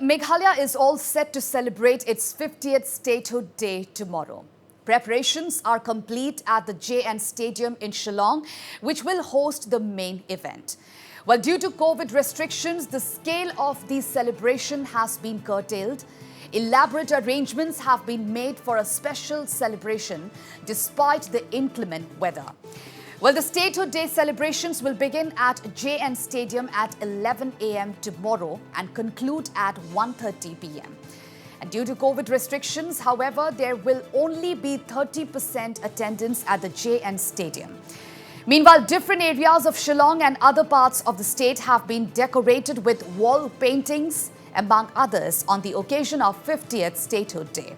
Meghalaya is all set to celebrate its 50th Statehood Day tomorrow. Preparations are complete at the JN Stadium in Shillong, which will host the main event. Well, due to COVID restrictions, the scale of the celebration has been curtailed. Elaborate arrangements have been made for a special celebration despite the inclement weather. Well, the Statehood Day celebrations will begin at JN Stadium at 11 a.m. tomorrow and conclude at 1:30 p.m. And due to COVID restrictions, however, there will only be 30% attendance at the JN Stadium. Meanwhile, different areas of Shillong and other parts of the state have been decorated with wall paintings, among others, on the occasion of 50th Statehood Day.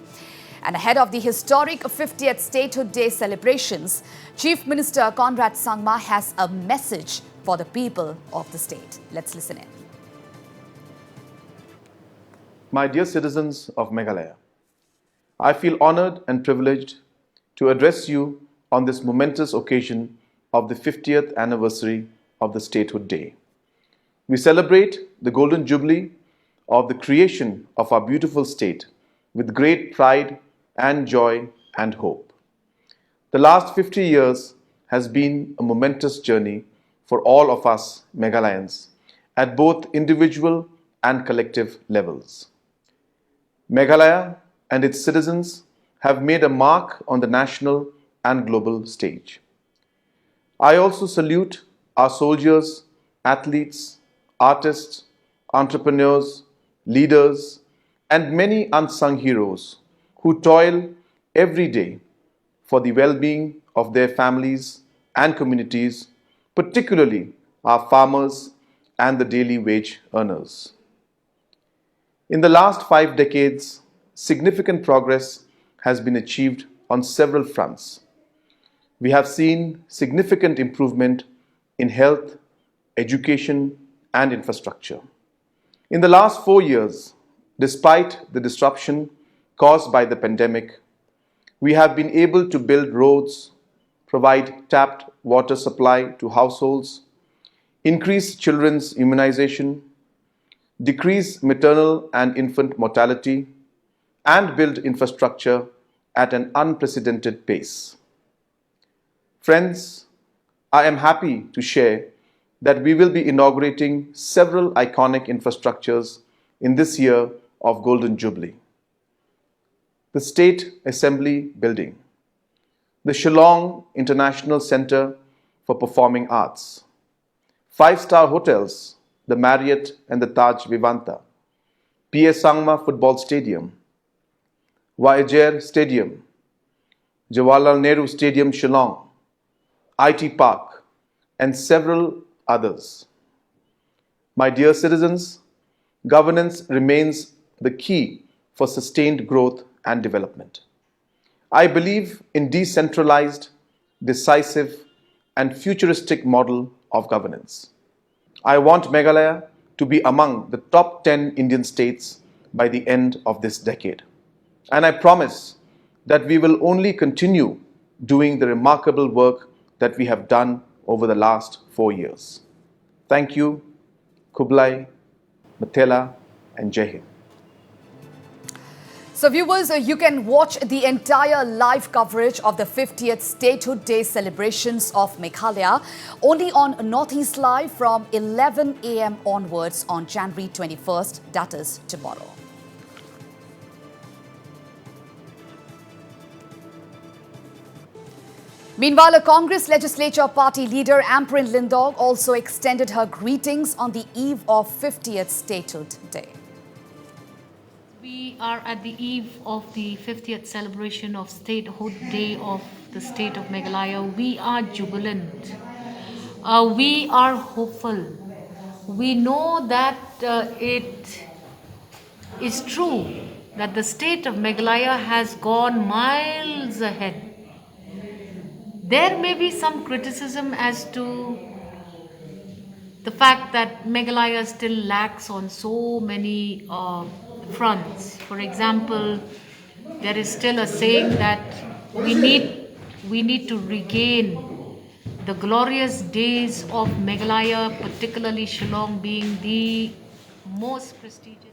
And ahead of the historic 50th Statehood Day celebrations, Chief Minister Conrad Sangma has a message for the people of the state. Let's listen in. My dear citizens of Meghalaya, I feel honored and privileged to address you on this momentous occasion of the 50th anniversary of the Statehood Day. We celebrate the Golden Jubilee of the creation of our beautiful state with great pride and joy and hope. The last 50 years has been a momentous journey for all of us Meghalayans at both individual and collective levels. Meghalaya and its citizens have made a mark on the national and global stage. I also salute our soldiers, athletes, artists, entrepreneurs, leaders, and many unsung heroes who toil every day for the well-being of their families and communities, particularly our farmers and the daily wage earners. In the last 5 decades, significant progress has been achieved on several fronts. We have seen significant improvement in health, education, and infrastructure. In the last 4 years, despite the disruption caused by the pandemic, we have been able to build roads, provide tapped water supply to households, increase children's immunization, decrease maternal and infant mortality, and build infrastructure at an unprecedented pace. Friends, I am happy to share that we will be inaugurating several iconic infrastructures in this year of Golden Jubilee. The State Assembly Building, the Shillong International Center for Performing Arts, 5-star hotels, the Marriott and the Taj Vivanta, P.A. Sangma Football Stadium, Wajer Stadium, Jawaharlal Nehru Stadium Shillong, IT Park, and several others. My dear citizens, governance remains the key for sustained growth and development. I believe in decentralized, decisive, and futuristic model of governance. I want Meghalaya to be among the top 10 Indian states by the end of this decade. And I promise that we will only continue doing the remarkable work that we have done over the last 4 years. Thank you, Kublai, Mathela, and Jai Hind. So viewers, you can watch the entire live coverage of the 50th Statehood Day celebrations of Meghalaya only on Northeast Live from 11 a.m. onwards on January 21st, that is tomorrow. Meanwhile, a Congress Legislature Party leader, Amprin Lindog, also extended her greetings on the eve of 50th Statehood Day. We are at the eve of the 50th celebration of Statehood Day of the state of Meghalaya. We are jubilant. We are hopeful. We know that it is true that the state of Meghalaya has gone miles ahead. There may be some criticism as to the fact that Meghalaya still lacks on so many fronts. For example, there is still a saying that we need to regain the glorious days of Meghalaya, particularly Shillong being the most prestigious.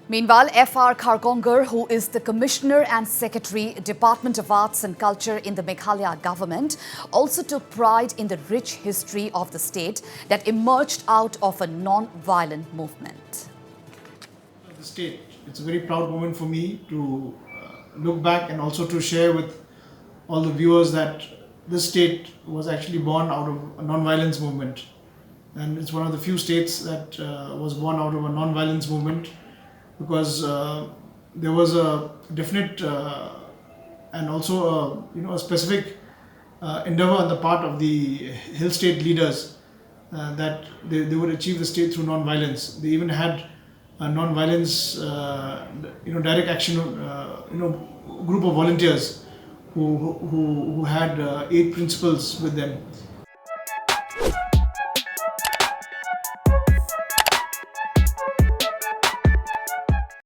Meanwhile, F.R. Kharkongar, who is the Commissioner and Secretary, Department of Arts and Culture in the Meghalaya government, also took pride in the rich history of the state that emerged out of a non-violent movement. The state, it's a very proud moment for me to look back and also to share with all the viewers that this state was actually born out of a non-violence movement. And it's one of the few states that was born out of a non-violence movement, because there was a definite and also a specific endeavor on the part of the hill state leaders that they would achieve the state through non-violence. They even had a non-violence direct action group of volunteers who had 8 principles with them.